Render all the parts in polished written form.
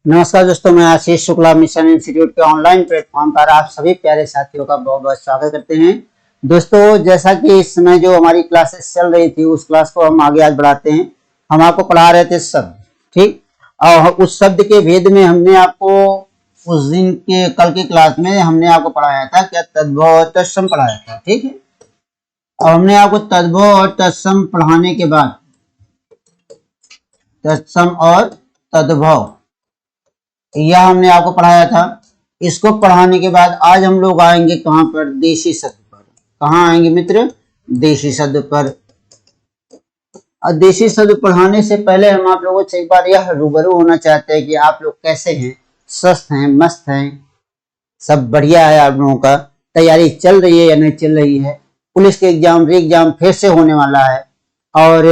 नमस्कार दोस्तों, मैं आशीष शुक्ला मिशन इंस्टीट्यूट के ऑनलाइन प्लेटफॉर्म पर आप सभी प्यारे साथियों का बहुत बहुत स्वागत करते हैं। दोस्तों, जैसा कि इस समय जो हमारी क्लासेस चल रही थी उस क्लास को हम आगे आज बढ़ाते हैं। हम आपको पढ़ा रहे थे शब्द, ठीक। और उस शब्द के भेद में हमने आपको उस दिन के कल की क्लास में हमने आपको पढ़ाया था क्या, तद्भव और तत्सम पढ़ाया था, ठीक है। और हमने आपको तद्भव और तत्सम पढ़ाने के बाद तत्सम और तद्भव यह हमने आपको पढ़ाया था। इसको पढ़ाने के बाद आज हम लोग आएंगे कहां पर, देशी शब्द पर। कहां आएंगे मित्र, देशी शब्द पर। और देशी शब्द पढ़ाने से पहले हम आप लोगों से एक बार यह रूबरू होना चाहते हैं कि आप लोग कैसे हैं, स्वस्थ हैं, मस्त हैं, सब बढ़िया है। आप लोगों का तैयारी चल रही है या नहीं चल रही है। पुलिस के एग्जाम, री एग्जाम फिर से होने वाला है और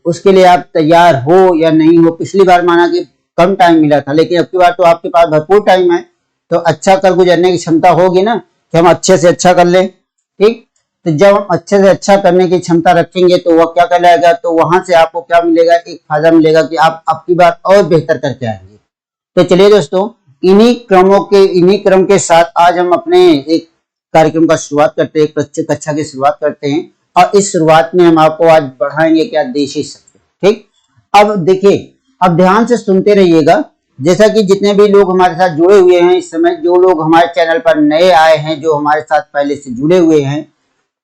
उसके लिए आप तैयार हो या नहीं हो। पिछली बार माना कि कम टाइम मिला था, लेकिन अब की बार तो आपके पास भरपूर टाइम है, तो अच्छा कर गुजरने की क्षमता होगी ना कि हम अच्छे से अच्छा कर लें, ठीक। तो जब हम अच्छे से अच्छा करने की क्षमता रखेंगे तो वह क्या कहलाएगा, तो वहां से आपको क्या मिलेगा, एक फायदा मिलेगा कि आप अब की बार और बेहतर करके आएंगे। तो चलिए दोस्तों, इन्हीं क्रम के साथ आज हम अपने एक कार्यक्रम का शुरुआत करते हैं, एक कक्षा की शुरुआत करते हैं। और इस शुरुआत में हम आपको आज बढ़ाएंगे क्या, देशी शब्द, ठीक। अब देखिए, अब ध्यान से सुनते रहिएगा। जैसा कि जितने भी लोग हमारे साथ जुड़े हुए हैं इस समय, जो लोग हमारे चैनल पर नए आए हैं, जो हमारे साथ पहले से जुड़े हुए हैं,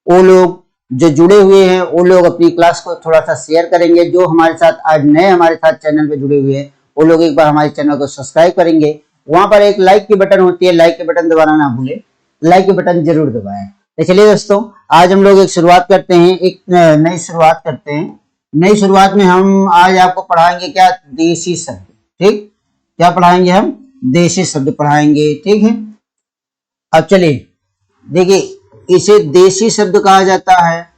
वो लोग जो जुड़े हुए हैं वो लोग अपनी क्लास को थोड़ा सा शेयर करेंगे। जो हमारे साथ आज नए हमारे साथ चैनल पे जुड़े हुए हैं वो लोग एक बार हमारे चैनल को सब्सक्राइब करेंगे। वहां पर एक लाइक की बटन होती है, लाइक के बटन दबाना ना भूले, लाइक के बटन जरूर दबाएं। तो चलिए दोस्तों, आज हम लोग एक शुरुआत करते हैं, एक नई शुरुआत करते हैं। नई शुरुआत में हम आज आपको पढ़ाएंगे क्या, देशी शब्द, ठीक। क्या पढ़ाएंगे हम, देशी शब्द पढ़ाएंगे, ठीक है। अब चलिए देखिए, इसे देशी शब्द कहा जाता है।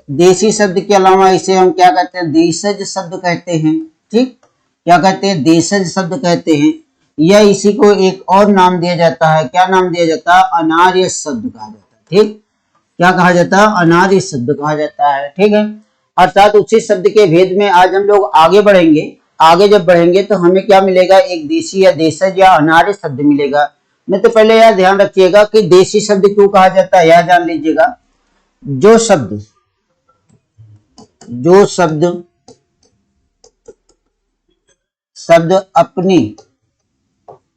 देशी शब्द के अलावा इसे हम क्या कहते हैं, देशज शब्द कहते हैं, ठीक। क्या कहते हैं, देशज शब्द कहते हैं। या इसी को एक और नाम दिया जाता है, क्या नाम दिया जाता है, अनार्य शब्द कहा जाता है, ठीक। क्या कहा जाता है, अनार्य शब्द कहा जाता है, ठीक है। अर्थात उसी शब्द के भेद में आज हम लोग आगे बढ़ेंगे। आगे जब बढ़ेंगे तो हमें क्या मिलेगा, एक देशी या देशज या अनार्य शब्द मिलेगा। नहीं तो पहले यार ध्यान रखिएगा कि देशी शब्द क्यों कहा जाता है, यह जान लीजिएगा। जो शब्द अपनी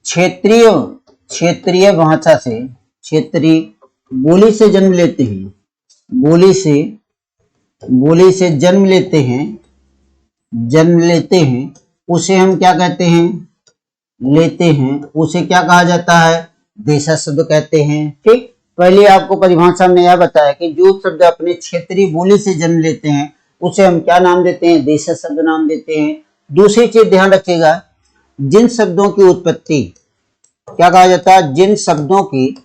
क्षेत्रीय भाषा से, क्षेत्रीय बोली से जन्म लेते हैं, बोली से जन्म लेते हैं, उसे हम क्या कहते हैं, उसे क्या कहा जाता है, देशज शब्द कहते हैं, ठीक। पहले आपको परिभाषा में यह बताया कि जो शब्द अपने क्षेत्रीय बोली से जन्म लेते हैं उसे हम क्या नाम देते हैं, देशज शब्द नाम देते हैं। दूसरी चीज ध्यान रखिएगा, जिन शब्दों की उत्पत्ति क्या कहा जाता है, जिन शब्दों की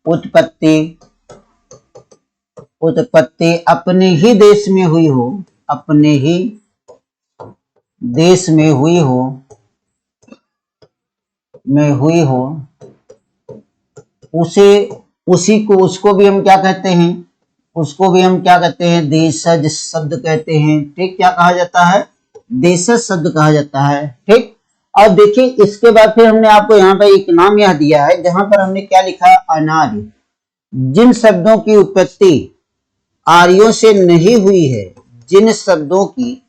उत्पत्ति अपने ही देश में हुई हो, उसको भी हम क्या कहते हैं, देशज शब्द कहते हैं, ठीक। क्या कहा जाता है, देशज शब्द कहा जाता है, ठीक। और देखिए, इसके बाद फिर हमने आपको यहाँ पे एक नाम यह दिया है, जहां पर हमने क्या लिखा, अनार्य। जिन शब्दों की उत्पत्ति आर्यों से नहीं हुई है, जिन शब्दों की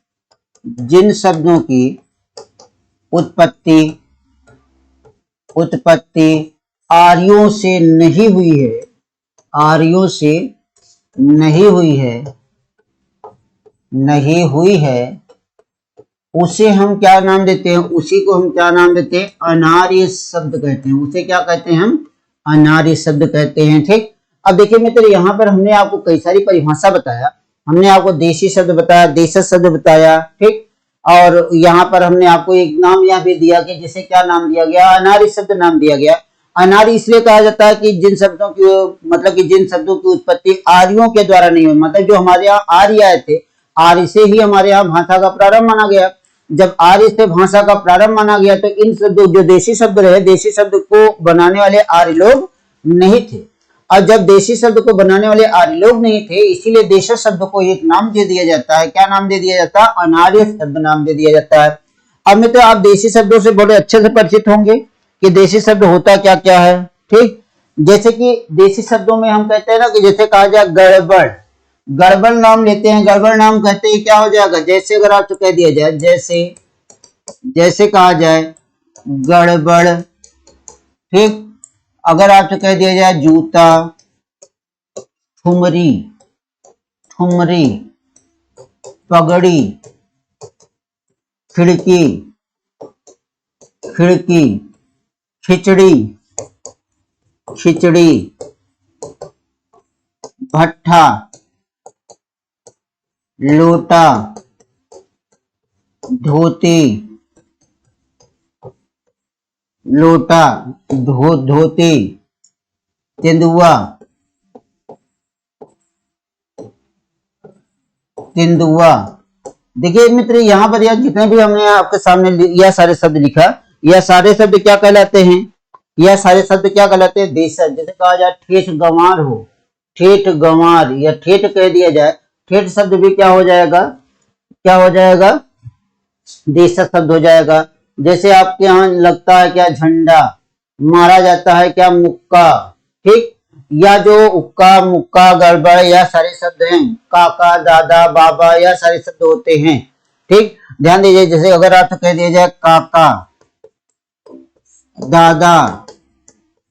उत्पत्ति आर्यों से नहीं हुई है, उसे हम क्या नाम देते हैं, उसी को हम क्या नाम देते हैं, अनार्य शब्द कहते हैं। उसे क्या कहते हैं, हम अनार्य शब्द कहते हैं, ठीक। अब देखिए मित्र, यहाँ पर हमने आपको कई सारी परिभाषा बताया। हमने आपको देशी शब्द बताया, देशज शब्द बताया, ठीक। और यहाँ पर हमने आपको एक नाम यह भी दिया कि जिसे क्या नाम दिया गया, अनार्य शब्द नाम दिया गया। अनार्य इसलिए कहा जाता है कि जिन शब्दों की उत्पत्ति आर्यों के द्वारा नहीं हुई, मतलब जो हमारे यहाँ आर्य आए थे, आर्य से ही हमारे यहाँ भाषा का प्रारंभ माना गया। जब आर्य से भाषा का प्रारंभ माना गया तो इन शब्दों, जो देशी शब्द रहे, देशी शब्द को बनाने वाले आर्य लोग नहीं थे। और जब देशी शब्द को बनाने वाले आर्य लोग नहीं थे, इसीलिए देशज शब्द को एक नाम दे दिया जाता है। क्या नाम दे दिया जाता है? अनार्य शब्द नाम दे दिया जाता है। अब मित्र आप देशी शब्दों से बड़े अच्छे से परिचित होंगे कि देशी शब्द होता क्या क्या है। ठीक, जैसे कि देशी शब्दों में हम कहते हैं ना कि जैसे कहा जाए गड़बड़, गड़बड़ नाम लेते हैं, गड़बड़ नाम कहते हैं क्या हो जाएगा? जैसे अगर आपसे कह दिया जाए, जैसे जैसे कहा जाए गड़बड़। ठीक, अगर आपसे कह दिया जाए जूता, ठुमरी, ठुमरी, पगड़ी, खिड़की, खिड़की, खिचड़ी, खिचड़ी, भट्ठा, लोटा, धोती, लोटा, धोती, तेंदुआ, तेंदुआ। देखिए मित्र यहाँ पर यह जितने भी हमने आपके सामने यह सारे शब्द लिखा, यह सारे शब्द क्या कहलाते हैं? यह सारे शब्द क्या कहलाते हैं? देशज। जैसे कहा जाए ठेठ गंवार हो, ठेठ गंवार या ठेठ कह दिया जाए, ठेठ शब्द भी क्या हो जाएगा? क्या हो जाएगा? देशज शब्द हो जाएगा। जैसे आपके यहाँ लगता है क्या? झंडा, मारा जाता है क्या? मुक्का। ठीक, या जो उक्का, मुक्का, गड़बड़, यह सारे शब्द हैं। काका, दादा, बाबा, यह सारे शब्द होते हैं। ठीक, ध्यान दीजिए, जैसे अगर आपसे कह दिया जाए काका, दादा,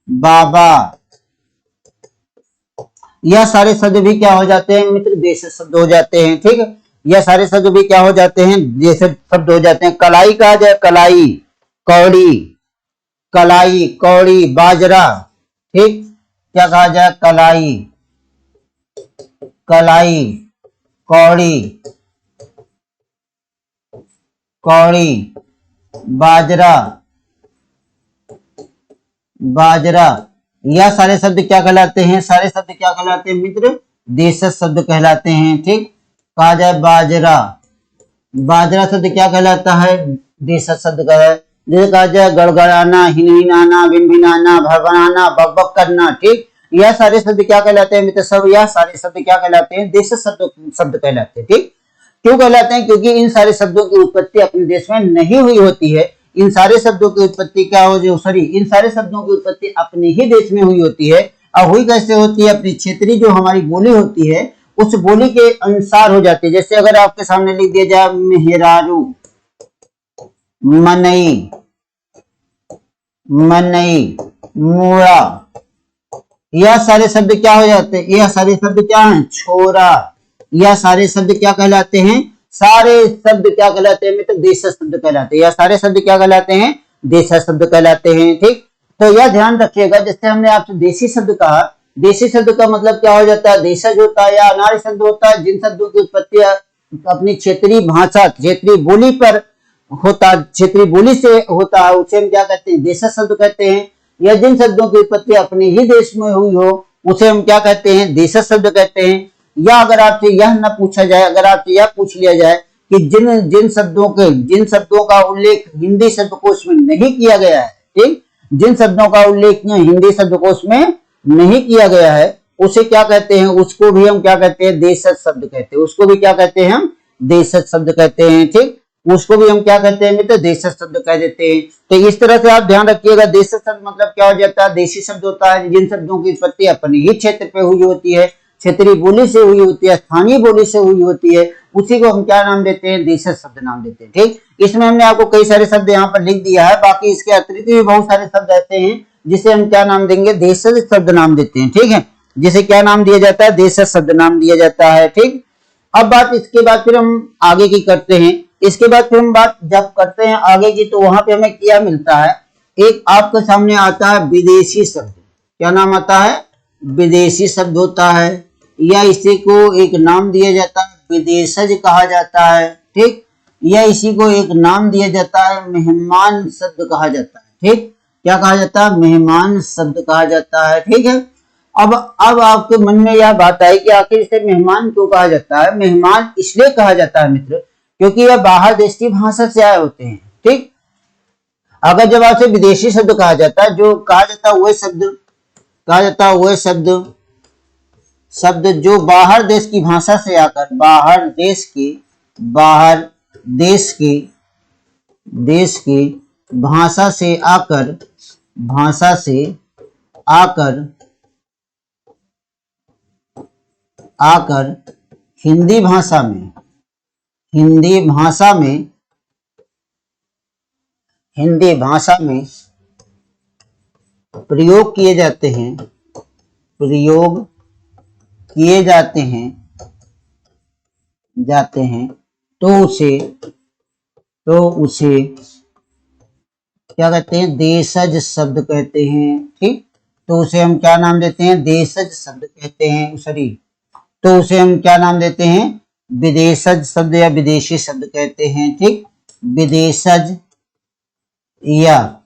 बाबा, यह सारे शब्द भी क्या हो जाते हैं मित्र? देशज शब्द हो जाते हैं। ठीक, यह सारे शब्द भी क्या हो जाते हैं? देशज शब्द हो जाते हैं। कलाई कहा जाए, कलाई, कौड़ी, कलाई, कौड़ी, बाजरा। ठीक, क्या कहा जाए? कलाई, कलाई, कौड़ी, कौड़ी, बाजरा, बाजरा, यह सारे शब्द क्या कहलाते हैं? सारे शब्द क्या कहलाते हैं मित्र? देशज शब्द कहलाते हैं। ठीक, कहा जाए बाजरा, बाजरा शब्द क्या कहलाता है? देशज शब्द का है। जैसे कहा जाए गड़गड़ाना, हिनहिनाना, भिनभिनाना, भड़बड़ाना, बकबक करना। ठीक, यह सारे शब्द क्या कहलाते हैं मित्र? सब यह सारे शब्द क्या कहलाते हैं? देशज शब्द कहलाते हैं। ठीक, क्यों कहलाते हैं? क्योंकि इन सारे शब्दों की उत्पत्ति अपने देश में नहीं हुई होती है। इन सारे शब्दों की उत्पत्ति क्या हो जो सॉरी इन सारे शब्दों की उत्पत्ति अपने ही देश में हुई होती है। और हुई कैसे होती है? अपनी क्षेत्रीय जो हमारी बोली होती है उस बोली के अनुसार हो जाती है। जैसे अगर आपके सामने लिख दिया जाए मेहरारू, मनई, मनई, मूड़ा, यह सारे शब्द क्या हो जाते हैं? यह सारे शब्द क्या हैं? छोरा, यह सारे शब्द क्या कहलाते हैं? सारे शब्द क्या कहलाते हैं मित्र? देशज शब्द कहलाते हैं। यह सारे शब्द क्या कहलाते हैं? देशज शब्द कहलाते हैं। ठीक, तो यह ध्यान रखिएगा, जैसे हमने आपसे देशी शब्द कहा, देशी शब्द का मतलब क्या हो जाता है? देशज होता है या अनार्य शब्द होता है जिन शब्दों की उत्पत्ति अपनी क्षेत्रीय भाषा, क्षेत्रीय बोली पर होता, क्षेत्रीय बोली से होता है, उसे हम क्या कहते हैं? देशज शब्द कहते हैं। या जिन शब्दों की उत्पत्ति अपने ही देश में हुई हो उसे हम क्या कहते हैं? देशज शब्द कहते हैं। या अगर आपसे यह न पूछा जाए, अगर आपसे यह पूछ लिया जाए कि जिन शब्दों का उल्लेख हिंदी शब्दकोश में नहीं किया गया है, ठीक, जिन शब्दों का उल्लेख हिंदी शब्दकोश में नहीं किया गया है उसे क्या कहते हैं? उसको भी हम क्या कहते हैं? देशज शब्द कहते हैं। उसको भी क्या कहते हैं? हम देशज शब्द कहते हैं। ठीक, उसको भी हम क्या कहते हैं मित्र? देशज शब्द कह देते हैं। तो इस तरह से आप ध्यान रखिएगा, देशज शब्द मतलब क्या हो जाता है? देशी शब्द होता है जिन शब्दों की उत्पत्ति अपने ही क्षेत्र पे हुई होती है, क्षेत्रीय बोली से हुई होती है, स्थानीय बोली से हुई होती है, उसी को हम क्या नाम देते हैं? देशज शब्द नाम देते हैं। ठीक, इसमें हमने आपको कई सारे शब्द यहाँ पर लिख दिया है, बाकी इसके अतिरिक्त भी बहुत सारे शब्द ऐसे हैं जिसे हम क्या नाम देंगे? देशज शब्द नाम देते हैं। ठीक है, जिसे क्या नाम दिया जाता है? देशज शब्द नाम दिया जाता है। ठीक, अब बात इसके बाद फिर हम आगे की करते हैं। इसके बाद फिर हम बात जब करते हैं आगे की, तो वहां पे हमें क्या मिलता है? एक आपके सामने आता है विदेशी शब्द। क्या नाम आता है? विदेशी शब्द होता है, या इसी को एक नाम दिया जाता है विदेशज कहा जाता है। ठीक, या इसी को एक नाम दिया जाता है मेहमान शब्द कहा जाता है। ठीक, क्या कहा जाता है? मेहमान शब्द कहा जाता है। ठीक है, अब आपके मन में यह बात आई कि आखिर इसे मेहमान क्यों कहा जाता है? मेहमान इसलिए कहा जाता है मित्र क्योंकि यह बाहर देश की भाषा से आए होते हैं। ठीक, अगर जब आपसे विदेशी शब्द कहा जाता है, जो कहा जाता है वही शब्द कहा जाता है वह शब्द जो बाहर देश की भाषा से आकर देश की भाषा से आकर हिंदी भाषा में प्रयोग किए जाते हैं तो उसे क्या कहते हैं? देशज शब्द कहते हैं। ठीक, तो उसे हम क्या नाम देते हैं? देशज शब्द कहते हैं। सॉरी, तो उसे हम क्या नाम देते हैं? विदेशज शब्द या विदेशी शब्द कहते हैं। ठीक, विदेशज या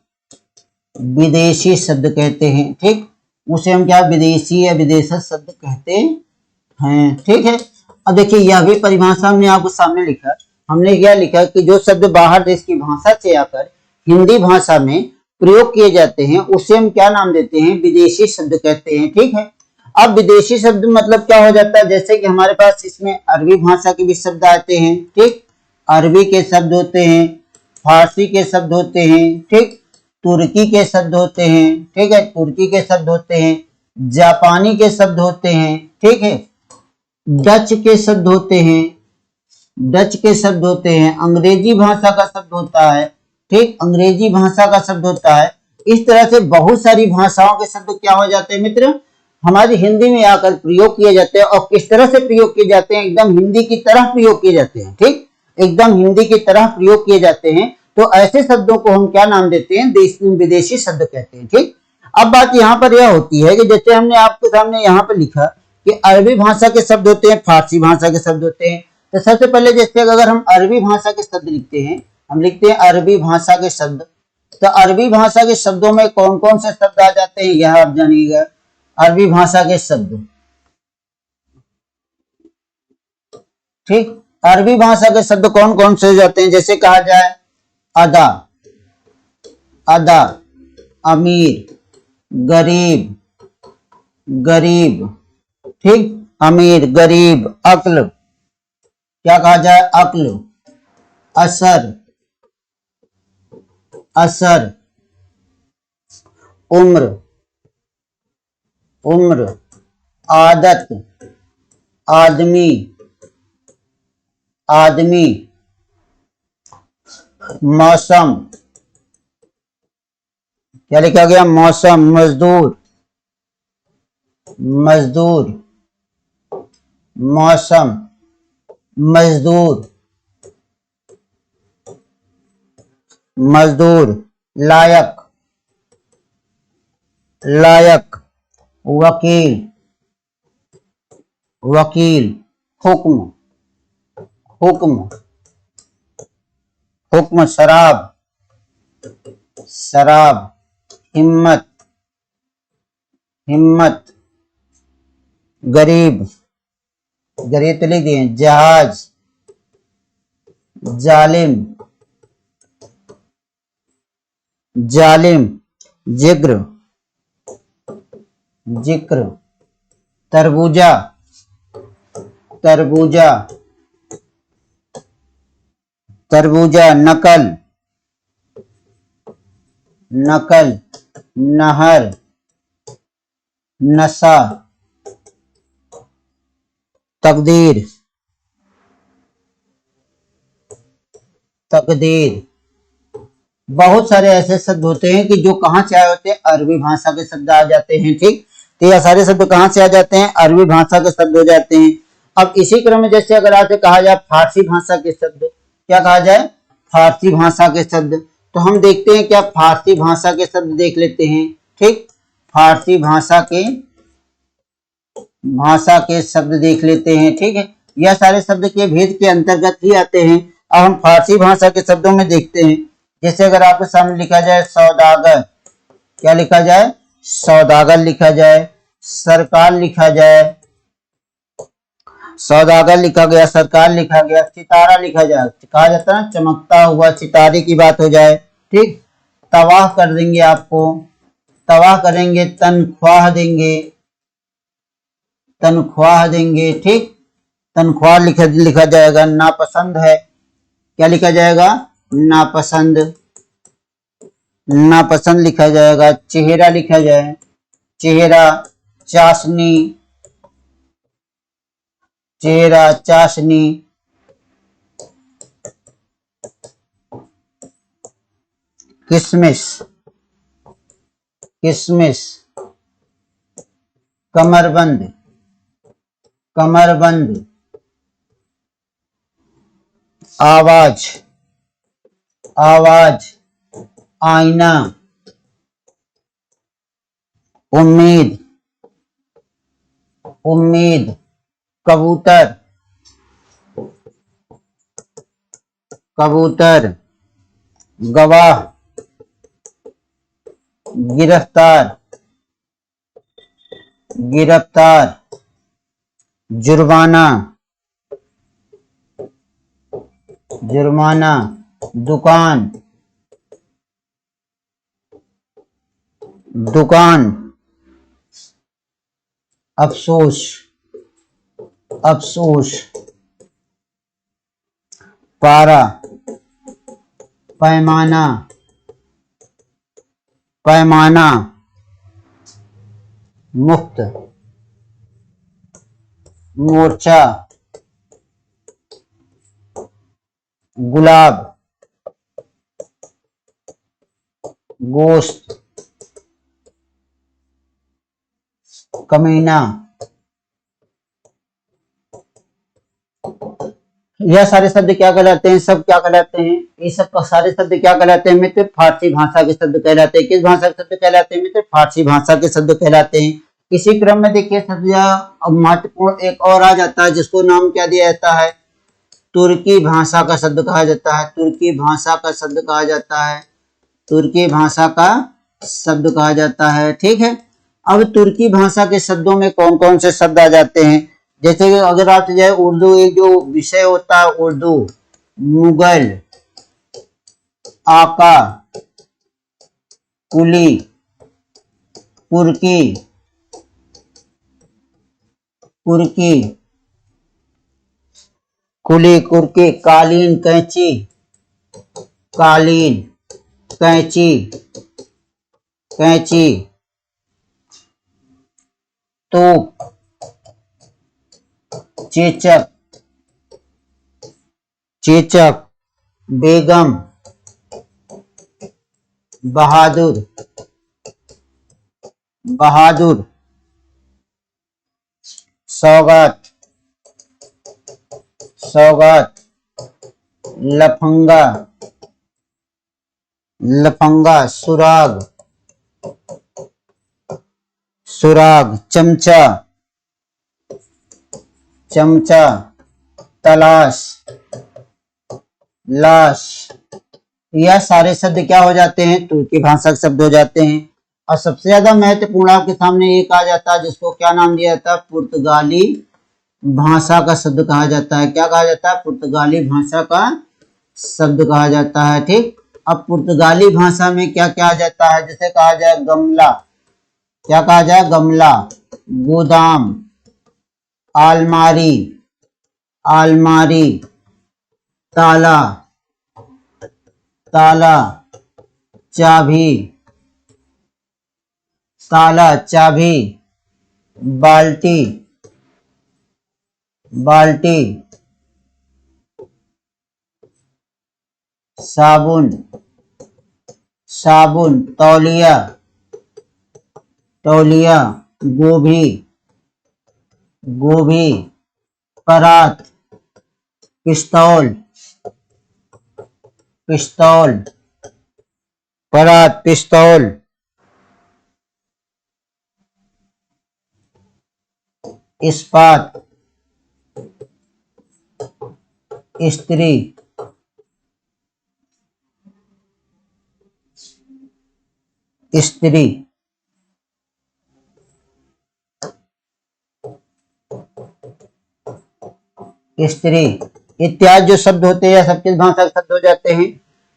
विदेशी शब्द कहते हैं। ठीक, उसे हम क्या विदेशी या विदेशज शब्द कहते हैं। ठीक है, अब देखिए यह भी परिभाषा हमने आपको सामने लिखा। हमने क्या लिखा कि जो शब्द बाहर देश की भाषा से आकर हिंदी भाषा में प्रयोग किए जाते हैं उसे हम क्या नाम देते हैं? विदेशी शब्द कहते हैं। ठीक है, अब विदेशी शब्द मतलब क्या हो जाता है? जैसे कि हमारे पास इसमें अरबी भाषा के भी शब्द आते हैं। ठीक, अरबी के शब्द होते हैं, फारसी के शब्द होते हैं। ठीक, तुर्की के शब्द होते हैं। ठीक है, तुर्की के शब्द होते हैं, जापानी के शब्द होते हैं। ठीक है, डच के शब्द होते हैं, अंग्रेजी भाषा का शब्द होता है। ठीक, अंग्रेजी भाषा का शब्द होता है। इस तरह से बहुत सारी भाषाओं के शब्द क्या हो जाते हैं मित्र? हमारी हिंदी में आकर प्रयोग किए जाते हैं। और किस तरह से प्रयोग किए जाते हैं? एकदम हिंदी की तरह प्रयोग किए जाते हैं। ठीक, एकदम हिंदी की तरह प्रयोग किए जाते हैं। तो ऐसे शब्दों को हम क्या नाम देते हैं? विदेशी शब्द कहते हैं। ठीक, अब बात यहाँ पर यह होती है कि जैसे हमने आपके सामने यहाँ पर लिखा कि अरबी भाषा के शब्द होते हैं, फारसी भाषा के शब्द होते हैं। तो सबसे पहले जैसे अगर हम अरबी भाषा के शब्द लिखते हैं, हम लिखते हैं अरबी भाषा के शब्द। तो अरबी भाषा के शब्दों में कौन कौन से शब्द आ जाते हैं यह आप जानिएगा। अरबी भाषा के शब्द, ठीक, अरबी भाषा के शब्द कौन कौन से हो जाते हैं? जैसे कहा जाए अदा, अमीर, गरीब। ठीक, अमीर, गरीब। अक्ल, क्या कहा जाए? अक्ल। असर, उम्र, आदत, आदमी, मौसम, क्या लिखा गया? मौसम। मजदूर, मौसम, मजदूर। लायक, वकील। हुक्म। शराब। हिम्मत, गरीब तो लिख दिए। जहाज, जालिम, जिक्र, तरबूजा, नकल, नहर, नशा, तकदीर। बहुत सारे ऐसे शब्द होते हैं कि जो कहाँ से आए होते हैं? अरबी भाषा के शब्द आ जाते हैं। ठीक, तो यह सारे शब्द कहाँ से आ जाते हैं? अरबी भाषा के शब्द हो जाते हैं। अब इसी क्रम में जैसे अगर आपसे कहा जाए फारसी भाषा के शब्द, क्या कहा जाए? फारसी भाषा के शब्द। तो हम देखते हैं क्या फारसी भाषा के शब्द देख लेते हैं। ठीक, फारसी भाषा के शब्द देख लेते हैं। ठीक है, यह सारे शब्द के भेद के अंतर्गत ही आते हैं। अब हम फारसी भाषा के शब्दों में देखते हैं। जैसे अगर आपके सामने लिखा जाए सौदागर, क्या लिखा जाए? सौदागर लिखा जाए। सरकार लिखा जाए, सौदागर लिखा गया, सरकार लिखा गया। सितारा लिखा जाए, कहा जाता है ना चमकता हुआ सितारे की बात हो जाए। ठीक, तबाह कर देंगे आपको, तबाह करेंगे, तनख्वाह देंगे, तनख्वाह देंगे, ठीक। तनख्वाह लिखा जाएगा। नापसंद है, क्या लिखा जाएगा? नापसंद, नापसंद लिखा जाएगा। चेहरा लिखा जाए, चेहरा। चाशनी, चेहरा, चाशनी। किशमिश, किशमिश। कमरबंद, कमरबंद। आवाज, आवाज। आईना। उम्मीद, उम्मीद। कबूतर, कबूतर। गवाह, गिरफ्तार, गिरफ्तार। जुर्माना, जुर्माना। दुकान, दुकान। अफसोस, अफसोस। पारा, पैमाना, पैमाना। मुफ्त, मोर्चा। गुलाब, गोश्त। कमीना। यह सारे शब्द क्या कहलाते हैं? सब क्या कहलाते हैं? ये सब सारे शब्द क्या कहलाते हैं मित्र? फारसी भाषा के शब्द कहलाते हैं। किस भाषा के शब्द कहलाते हैं मित्र? फारसी भाषा के शब्द कहलाते हैं। इसी क्रम में देखिए शब्द महत्वपूर्ण एक और आ जाता है, जिसको नाम क्या दिया जाता है? तुर्की भाषा का शब्द कहा जाता है। तुर्की भाषा का शब्द कहा जाता है। तुर्की भाषा का शब्द कहा जाता है, ठीक है। अब तुर्की भाषा के शब्दों में कौन कौन से शब्द आ जाते हैं? जैसे कि अगर आप जाए उर्दू, एक जो विषय होता है उर्दू, मुगल, आका, कुली, कुर्की, कुर्की, कुली, कुर्की। कालीन, कैंची, कालीन, कैंची, कैंची। तोप, चेचक, चेचक। बेगम, बहादुर, बहादुर। सौगात, सौगात। लफंगा, लफंगा। सुराग, सुराग। चमचा, चमचा। तलाश, लाश। यह सारे शब्द क्या हो जाते हैं? तुर्की भाषा के शब्द हो जाते हैं। और सबसे ज्यादा महत्वपूर्ण आपके सामने ये कहा जाता है, जिसको क्या नाम दिया जाता है? पुर्तगाली भाषा का शब्द कहा जाता है। क्या कहा जाता है? पुर्तगाली भाषा का शब्द कहा जाता है, ठीक। अब पुर्तगाली भाषा में क्या क्या आ जाता है? जैसे कहा जाए गमला, क्या कहा जाए? गमला। गोदाम, आलमारी, आलमारी। ताला, ताला। चाबी, ताला, चाबी। बाल्टी, बाल्टी। साबुन, साबुन। तौलिया, तौलिया। गोभी, गोभी। परात, पिस्तौल, पिस्तौल। परात, पिस्तौल। इस्पात, स्त्री, स्त्री। स्त्री इत्यादि जो शब्द होते हैं, सब किस भाषा के शब्द हो जाते हैं?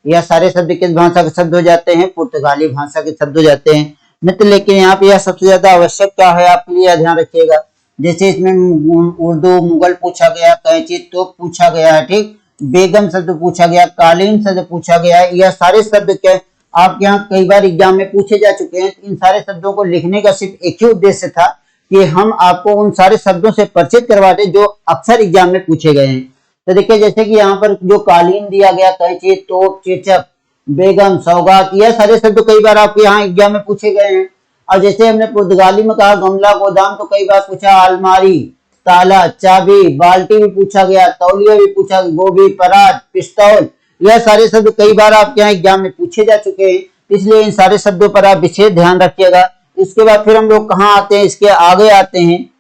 यह सारे शब्द किस भाषा के शब्द हो जाते हैं? पुर्तगाली भाषा के शब्द हो जाते हैं। मित्र। लेकिन यहाँ पे यह सबसे ज्यादा आवश्यक क्या है आपके लिए, ध्यान रखिएगा। जैसे इसमें उर्दू मुगल पूछा गया, कैंची तोप पूछा गया है, ठीक, बेगम शब्द पूछा गया, कालीन शब्द पूछा गया है, यह सारे शब्द क्या आपके यहाँ कई बार एग्जाम में पूछे जा चुके हैं। इन सारे शब्दों को लिखने का सिर्फ एक ही उद्देश्य था कि हम आपको उन सारे शब्दों से परिचित करवाते जो अक्सर एग्जाम में पूछे गए हैं। तो देखिए जैसे कि यहाँ पर जो कालीन दिया गया, कैंची तोप चेचक बेगम सौगात, यह सारे शब्द कई बार आपके यहाँ एग्जाम में पूछे गए हैं। और जैसे हमने पुर्तगाली में कहा गमला गोदाम, तो कई बार पूछा अलमारी, ताला, चाबी, बाल्टी भी पूछा गया, तौलिया भी पूछा, गोभी, परात, पिस्तौल, यह सारे शब्द कई बार आपके यहाँ एग्जाम में पूछे जा चुके हैं। इसलिए इन सारे शब्दों पर आप विशेष ध्यान रखिएगा। इसके बाद फिर हम लोग कहाँ आते हैं, इसके आगे आते हैं।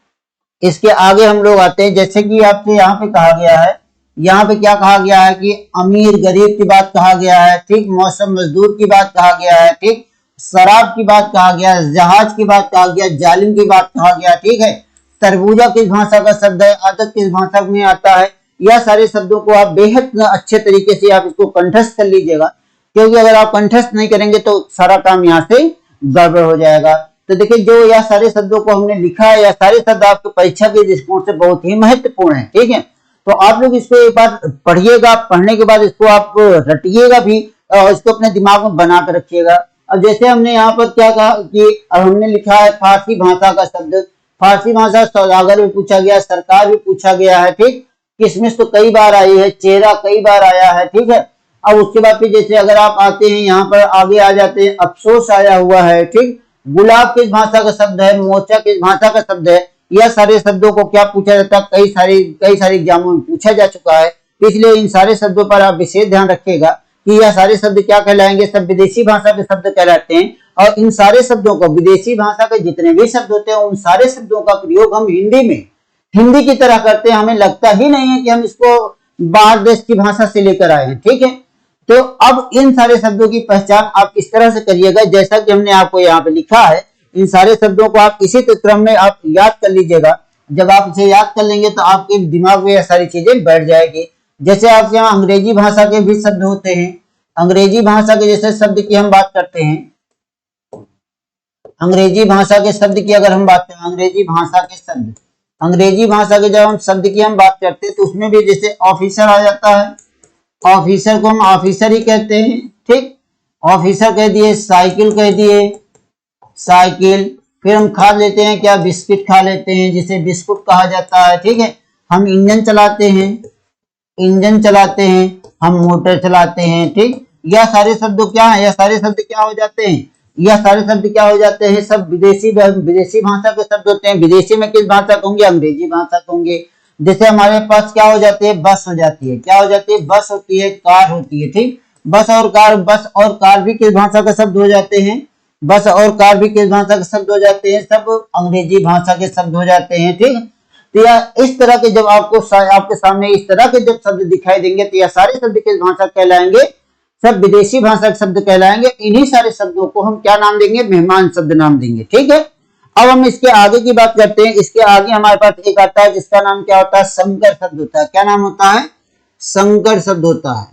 इसके आगे हम लोग आते हैं, जैसे कि आपसे यहाँ पे कहा गया है, यहाँ पे क्या कहा गया है कि अमीर गरीब की बात कहा गया है, ठीक, मौसम मजदूर की बात कहा गया है, ठीक, शराब की बात कहा गया, जहाज की बात कहा गया, जालिम की बात कहा गया, ठीक है। तरबूजा किस भाषा का शब्द है, आदत किस भाषा में आता है। यह सारे शब्दों को आप बेहद अच्छे तरीके से आप इसको कंठस्थ कर लीजिएगा, क्योंकि अगर आप कंठस्थ नहीं करेंगे तो सारा काम यहाँ से गड़बड़ हो जाएगा। तो देखिए जो यह सारे शब्दों को हमने लिखा है, यह सारे शब्द आपके परीक्षा के दृष्टिकोण से बहुत ही महत्वपूर्ण है, ठीक है। तो आप लोग इसको एक बार पढ़िएगा, पढ़ने के बाद इसको आप रटिएगा भी और इसको अपने दिमाग में बना कर रखिएगा। अब जैसे हमने यहाँ पर क्या कहा कि अब हमने लिखा है फारसी भाषा का शब्द, फारसी भाषा सौदागर भी पूछा गया, सरकार भी पूछा गया है, ठीक, किशमिश तो कई बार आई है, चेहरा कई बार आया है, ठीक है। अब उसके बाद फिर जैसे अगर आप आते हैं यहाँ पर आगे आ जाते हैं, अफसोस आया हुआ है, ठीक, गुलाब किस भाषा का शब्द है, मोर्चा किस भाषा का शब्द है। यह सारे शब्दों को क्या पूछा जाता है, कई सारे एग्जामों में पूछा जा चुका है। इसलिए इन सारे शब्दों पर आप विशेष ध्यान रखिएगा कि यह सारे शब्द क्या कहलाएंगे, सब विदेशी भाषा के शब्द कहलाते हैं। और इन सारे शब्दों को, विदेशी भाषा के जितने भी शब्द होते हैं, उन सारे शब्दों का प्रयोग हम हिंदी की तरह करते हैं। हमें लगता ही नहीं है कि हम इसको बाहर देश की भाषा से लेकर आए हैं, ठीक है। तो अब इन सारे शब्दों की पहचान आप इस तरह से करिएगा जैसा कि हमने आपको यहाँ पे लिखा है। इन सारे शब्दों को आप इसी क्रम में आप याद कर लीजिएगा। जब आप इसे याद कर लेंगे तो आपके दिमाग में यह सारी चीजें बैठ जाएगी। जैसे आपके यहाँ अंग्रेजी भाषा के भी शब्द होते हैं, अंग्रेजी भाषा के जैसे शब्द की हम बात करते हैं, अंग्रेजी भाषा के शब्द की अगर हम बात करें, अंग्रेजी भाषा के शब्द, अंग्रेजी भाषा के जब हम शब्द की हम बात करते हैं तो उसमें भी जैसे ऑफिसर आ जाता है, ऑफिसर को हम ऑफिसर ही कहते हैं, ठीक, ऑफिसर कह दिए, साइकिल कह दिए, साइकिल। फिर हम खा लेते हैं क्या, बिस्किट खा लेते हैं जिसे बिस्कुट कहा जाता है, ठीक है। हम इंजन चलाते हैं, इंजन चलाते हैं, हम मोटर चलाते हैं, ठीक। यह सारे शब्द क्या है, यह सारे शब्द क्या हो जाते हैं, यह सारे शब्द क्या हो जाते हैं, सब विदेशी भाषा के शब्द होते हैं। विदेशी में किस भाषा कहूंगे, अंग्रेजी भाषा कहूंगे। जैसे हमारे पास क्या हो जाती है, बस हो जाती है, क्या हो जाती है, बस होती है, कार होती है, ठीक। बस और कार भी किस भाषा के शब्द हो जाते हैं, बस और कार भी किस भाषा के शब्द हो जाते हैं, सब अंग्रेजी भाषा के शब्द हो जाते हैं, ठीक। तो यह इस तरह के जब आपके सामने इस तरह के जब शब्द दिखाई देंगे तो यह सारे शब्द किस भाषा कहलाएंगे, सब विदेशी भाषा के शब्द कहलाएंगे। इन्हीं सारे शब्दों को हम क्या नाम देंगे, मेहमान शब्द नाम देंगे, ठीक है। अब हम इसके आगे की बात करते हैं। इसके आगे हमारे पास एक आता है जिसका नाम क्या होता है, संकर शब्द होता है। क्या नाम होता है, संकर शब्द होता है।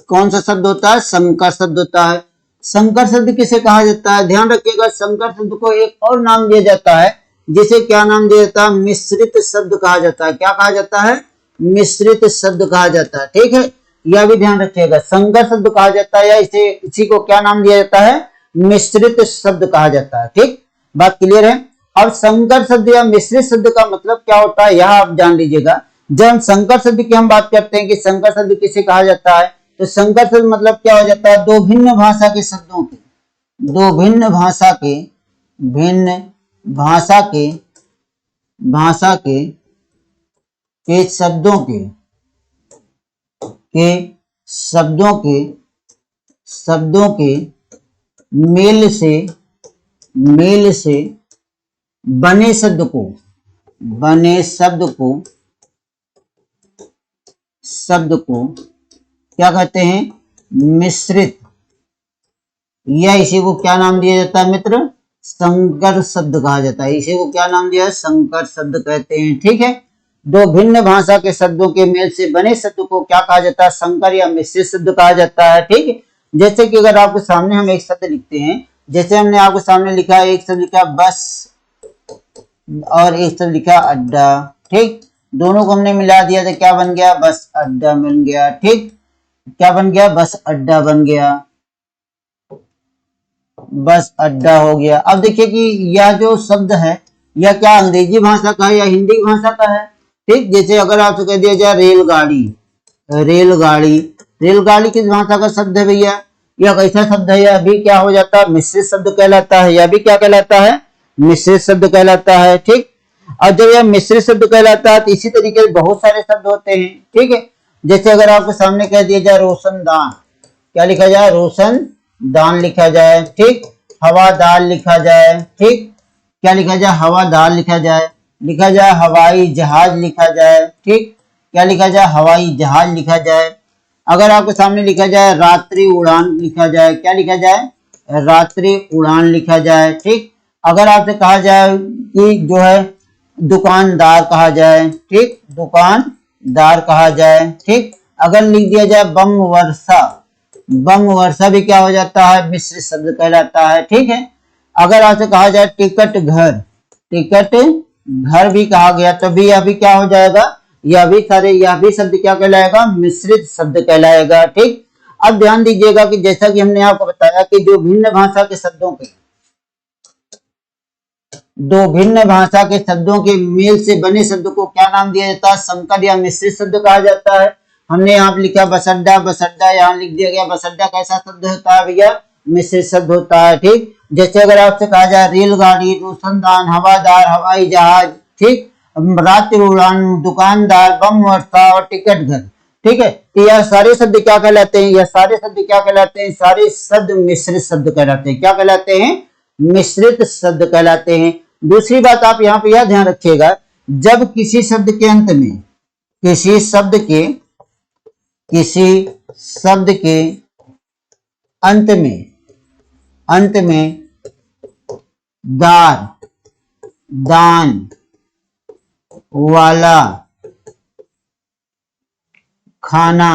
कौन सा शब्द होता है, संकर शब्द होता है। संकर शब्द किसे कहा जाता है, ध्यान रखिएगा, संकर शब्द को एक और नाम दिया जाता है जिसे क्या नाम दिया जाता है, मिश्रित शब्द कहा जाता है। क्या कहा जाता है, मिश्रित शब्द कहा जाता है, ठीक है। यह भी ध्यान रखिएगा, संकर शब्द कहा जाता है या इसी को क्या नाम दिया जाता है, मिश्रित शब्द कहा जाता है, ठीक। बात क्लियर है। अब संकर शब्द या मिश्रित शब्द का मतलब क्या होता है, यह आप जान लीजिएगा। जब हम संकर शब्द की हम बात करते हैं कि संकर शब्द किसे कहा जाता है, तो संकर शब्द मतलब क्या हो जाता है, दो भिन्न भाषा के शब्दों के, दो भिन्न भाषा के शब्दों के मेल से बने शब्द को क्या कहते हैं, मिश्रित, या इसी को क्या नाम दिया जाता है मित्र, संकर शब्द कहा जाता है। इसी को क्या नाम दिया है, संकर शब्द कहते हैं, ठीक है। दो भिन्न भाषा के शब्दों के मेल से बने शब्द को क्या कहा जाता है, संकर या मिश्रित शब्द कहा जाता है, ठीक। जैसे कि अगर आपके सामने हम एक शब्द लिखते हैं, जैसे हमने आपके सामने लिखा, एक शब्द लिखा बस और एक शब्द लिखा अड्डा, ठीक। दोनों को हमने मिला दिया तो क्या बन गया, बस अड्डा बन गया, ठीक। क्या बन गया, बस अड्डा बन गया, बस अड्डा हो गया। अब देखिए कि यह जो शब्द है यह क्या अंग्रेजी भाषा का है या हिंदी भाषा का है, ठीक। जैसे अगर आपसे कह दिया जाए रेलगाड़ी, रेलगाड़ी, रेलगाड़ी किस भाषा का शब्द है भैया, यह कैसा शब्द है, यह भी क्या हो जाता है, मिश्रित शब्द कहलाता है, यह भी क्या कहलाता है, मिश्रित शब्द कहलाता है, ठीक। और जब यह मिश्रित शब्द कहलाता है तो इसी तरीके से बहुत सारे शब्द होते हैं, ठीक है। जैसे अगर आपके सामने कह दिया जाए रोशनदान, क्या लिखा जाए, रोशनदान लिखा जाए, ठीक। हवादार लिखा जाए, ठीक। क्या लिखा जाए, हवादार लिखा जाए, लिखा जाए हवाई जहाज लिखा जाए, ठीक। क्या लिखा जाए, हवाई जहाज लिखा जाए। अगर आपके सामने लिखा जाए रात्रि उड़ान लिखा जाए, क्या लिखा जाए, रात्रि उड़ान लिखा जाए, ठीक। अगर आपसे कहा जाए कि जो है दुकानदार कहा जाए, ठीक, दुकानदार कहा जाए, ठीक। अगर लिख दिया जाए बम वर्षा, बम वर्षा भी क्या हो जाता है, मिश्रित शब्द कहलाता है, ठीक है। अगर आपसे कहा जाए टिकट घर, टिकट घर भी कहा गया तो भी यह भी क्या हो जाएगा, यह भी शब्द क्या कहलाएगा, मिश्रित शब्द कहलाएगा, ठीक। अब ध्यान दीजिएगा कि जैसा कि हमने आपको बताया कि जो भिन्न भाषा के शब्दों के, दो भिन्न भाषा के शब्दों के मेल से बने शब्द को क्या नाम दिया जाता है, संकर या मिश्रित शब्द कहा जाता है। हमने यहाँ लिखा बसअड्डा, बसअड्डा यहाँ लिख दिया गया, बसअड्डा कैसा शब्द होता है भैया, मिश्रित शब्द होता है, ठीक। जैसे अगर आपसे कहा जाए रेलगाड़ी, रोशनदान, हवादार, हवाई जहाज, ठीक, रात्रि उड़ान, दुकानदार, बम वर्षा और टिकट घर, ठीक है। तो यह सारे शब्द क्या कहलाते हैं, यह सारे शब्द क्या कहलाते हैं, सारे शब्द मिश्रित शब्द कहलाते हैं, क्या कहलाते हैं, मिश्रित शब्द कहलाते हैं। दूसरी बात आप यहाँ पे यह ध्यान रखिएगा, जब किसी शब्द के अंत में, किसी शब्द के अंत में दार, दान, वाला, खाना,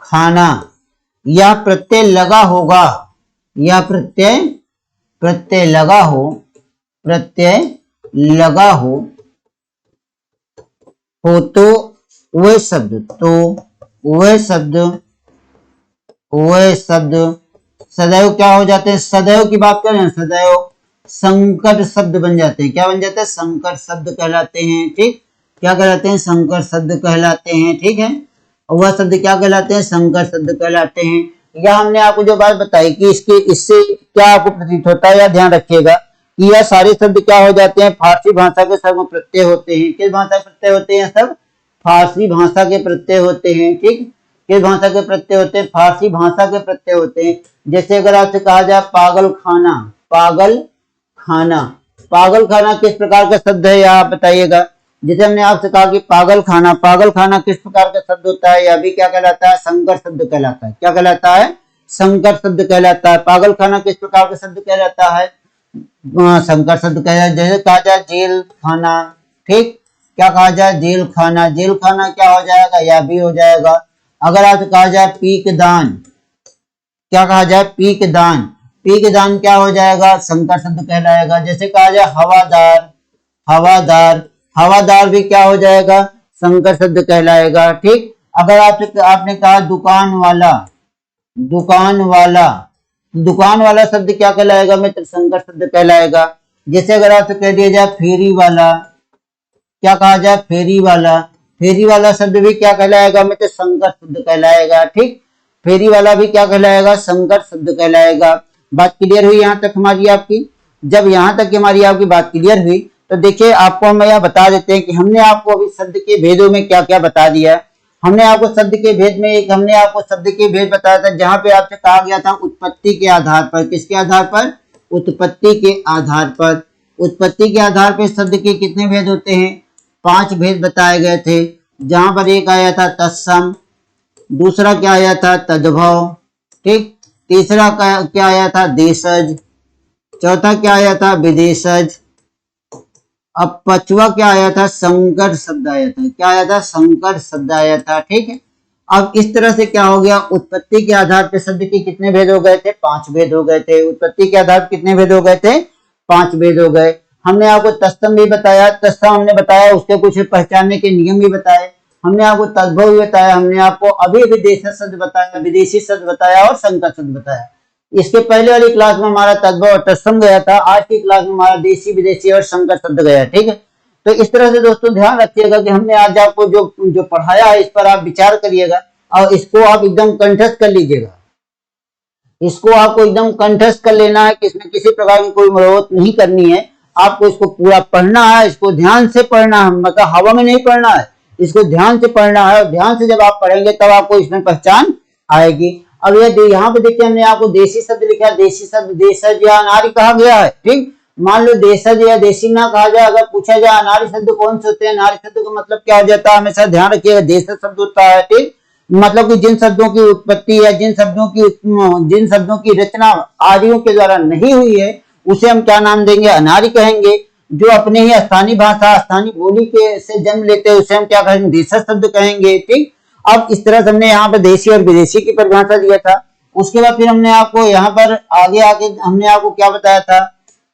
खाना, यह प्रत्यय लगा होगा, यह प्रत्यय लगा हो तो वह शब्द सदैव क्या हो जाते हैं, सदैव की बात करें, सदैव संकर शब्द बन जाते हैं, क्या बन जाते हैं, संकर शब्द कहलाते हैं, ठीक। क्या कहलाते हैं, संकर शब्द कहलाते हैं, ठीक है। और वह शब्द क्या कहलाते हैं, संकर शब्द कहलाते हैं। यह हमने आपको जो बात बताई कि इससे क्या आपको प्रतीत होता है, या ध्यान रखिएगा कि यह सारे शब्द क्या हो जाते हैं, फारसी भाषा के शब्द प्रत्यय होते हैं। किस भाषा के प्रत्यय होते हैं, सब फारसी भाषा के प्रत्यय होते हैं, ठीक। किस भाषा के प्रत्यय होते हैं, फारसी भाषा के प्रत्यय होते हैं। जैसे अगर आपसे कहा जाए पागल खाना, पागल खाना, पागल खाना किस प्रकार का शब्द है, यह आप बताइएगा। जैसे हमने आपसे कहा कि पागल खाना, पागल खाना किस प्रकार का शब्द होता है, यह भी क्या कहलाता है, संकर शब्द कहलाता है, क्या कहलाता है, संकर शब्द कहलाता है। पागल खाना किस प्रकार का शब्द कहलाता है, संकर शब्द कहलाता है। जैसे कहा जाए जेल खाना, ठीक, क्या कहा जाए, जेल खाना, जेल खाना क्या हो जाएगा, यह भी हो जाएगा। अगर आपसे कहा जाए पीक दान, क्या कहा जाए, पीक दान, पीक दान क्या हो जाएगा, संकर शब्द कहलाएगा। जैसे कहा जाए हवादार, हवादार, हवादार भी क्या हो जाएगा, संकर शब्द कहलाएगा, ठीक। अगर आपने कहा दुकान वाला, दुकान वाला, दुकान वाला शब्द क्या कहलाएगा मित्र, संकर शब्द कहलाएगा। जैसे अगर आपसे कह दिया जाए फेरी वाला, क्या कहा जाए, फेरी वाला, फेरी वाला शब्द भी क्या कहलाएगा मित्र, संकर शब्द कहलाएगा, ठीक। फेरी वाला भी क्या कहलाएगा, संकर शब्द कहलाएगा। बात क्लियर हुई यहाँ तक हमारी आपकी। जब यहाँ तक हमारी आपकी बात क्लियर हुई तो देखिए आपको हम यह बता देते हैं कि हमने आपको अभी शब्द के भेदों में क्या क्या बता दिया है। हमने आपको शब्द के भेद में हमने आपको शब्द के भेद बताया था जहां पे आपसे कहा गया था उत्पत्ति के आधार पर, किसके आधार पर, उत्पत्ति के आधार पर। उत्पत्ति के आधार पर शब्द के कितने भेद होते हैं, 5 भेद बताए गए थे। जहां पर एक आया था तत्सम, दूसरा क्या आया था तद्भव, ठीक, तीसरा क्या आया था देशज, चौथा क्या आया था विदेशज, अब 5वां क्या आया था संकर शब्द आया था, क्या आया था, संकर शब्द आया था, ठीक है। अब इस तरह से क्या हो गया, उत्पत्ति के आधार पे शब्द के कितने भेद हो गए थे, 5 भेद हो गए थे। उत्पत्ति के आधार पे कितने भेद हो गए थे, 5 भेद हो गए। हमने आपको तत्सम भी बताया, तत्सम हमने बताया, उसके कुछ पहचानने के नियम भी बताए। हमने आपको तद्भव भी बताया, हमने आपको अभी विदेशी शब्द बताया, विदेशी शब्द बताया और संकर शब्द बताया। इसके पहले वाली क्लास में हमारा तद्भव और तत्सम गया था, आज की क्लास में हमारा देशी विदेशी और संकर शब्द गया। ठीक है, तो इस तरह से दोस्तों ध्यान रखिएगा कि हमने आज आपको जो पढ़ाया है इस पर आप विचार करिएगा और इसको आप एकदम कंठस्थ कर लीजिएगा। इसको आपको एकदम कंठस्थ कर लेना है कि इसमें किसी प्रकार की कोई मरोहत नहीं करनी है। आपको इसको पूरा पढ़ना है, इसको ध्यान से पढ़ना है, मतलब हवा में नहीं पढ़ना है, इसको ध्यान से पढ़ना है। और ध्यान से जब आप पढ़ेंगे तब आपको इसमें पहचान आएगी। अब ये यहाँ पे देखिए हमने आपको देशी शब्द लिखा, देशी शब्द देशज या अनारी कहा गया है। ठीक, मान लो देशज या देशी ना कहा जाए, अगर पूछा जाए अनारी शब्द कौन से होते हैं, अनारी शब्द का मतलब क्या हो जाता है, हमेशा ध्यान रखिएगा देशज शब्द होता है। ठीक, मतलब कि जिन शब्दों की उत्पत्ति या जिन शब्दों की रचना आर्यों के द्वारा नहीं हुई है उसे हम क्या नाम देंगे, अनारी कहेंगे। जो अपने ही स्थानीय भाषा स्थानीय बोली के से जन्म लेते हैं उसे हम क्या कहेंगे, देशज शब्द कहेंगे। ठीक, अब इस तरह से हमने यहाँ पर देशी और विदेशी की परिभाषा दिया था। उसके बाद फिर हमने आपको यहाँ पर आगे हमने आपको क्या बताया था,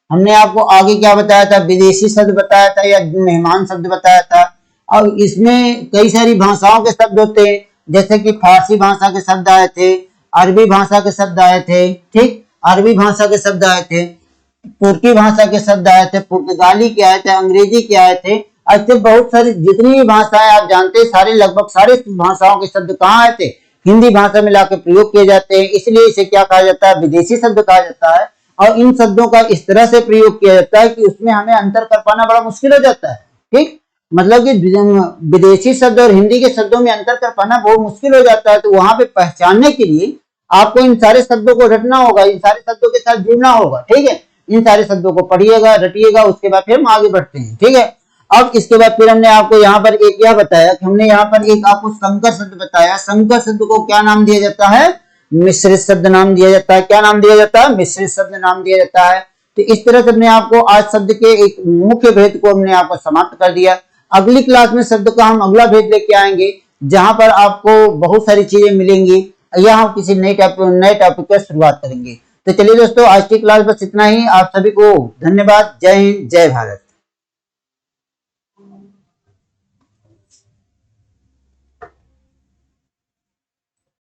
हमने आपको आगे क्या बताया था, विदेशी शब्द बताया था या मेहमान शब्द बताया था। अब इसमें कई सारी भाषाओं के शब्द होते हैं, जैसे कि फारसी भाषा के शब्द आए थे, अरबी भाषा के शब्द आए थे। ठीक, अरबी भाषा के शब्द आए थे, तुर्की भाषा के शब्द आए थे, पुर्तगाली के आए थे, अंग्रेजी के आए थे। ऐसे बहुत सारी जितनी भी भाषाएं आप जानते हैं सारे लगभग सारे भाषाओं के शब्द कहाँ आए थे, हिंदी भाषा में लाकर प्रयोग किए जाते हैं। इसलिए इसे क्या कहा जाता है, विदेशी शब्द कहा जाता है। और इन शब्दों का इस तरह से प्रयोग किया जाता है कि उसमें हमें अंतर कर पाना बड़ा मुश्किल हो जाता है। ठीक, मतलब कि विदेशी शब्द और हिंदी के शब्दों में अंतर कर पाना बहुत मुश्किल हो जाता है। तो वहां पे पहचानने के लिए आपको इन सारे शब्दों को रटना होगा, इन सारे शब्दों के साथ जुड़ना होगा। ठीक है, इन सारे शब्दों को पढ़िएगा, रटिएगा, उसके बाद फिर हम आगे बढ़ते हैं। ठीक है, अब इसके बाद फिर हमने आपको यहाँ पर एक क्या बताया कि हमने यहाँ पर एक आपको संकर शब्द बताया। संकर शब्द को क्या नाम दिया जाता है, मिश्रित शब्द नाम दिया जाता है। क्या नाम दिया जाता है, मिश्रित शब्द नाम दिया जाता है। तो इस तरह से हमने आपको आज शब्द के एक मुख्य भेद को हमने आपको समाप्त कर दिया। अगली क्लास में शब्द का हम अगला भेद लेके आएंगे जहां पर आपको बहुत सारी चीजें मिलेंगी या हम किसी नए टॉपिक पर शुरुआत करेंगे। तो चलिए दोस्तों, आज की क्लास बस इतना ही। आप सभी को धन्यवाद। जय हिंद, जय भारत।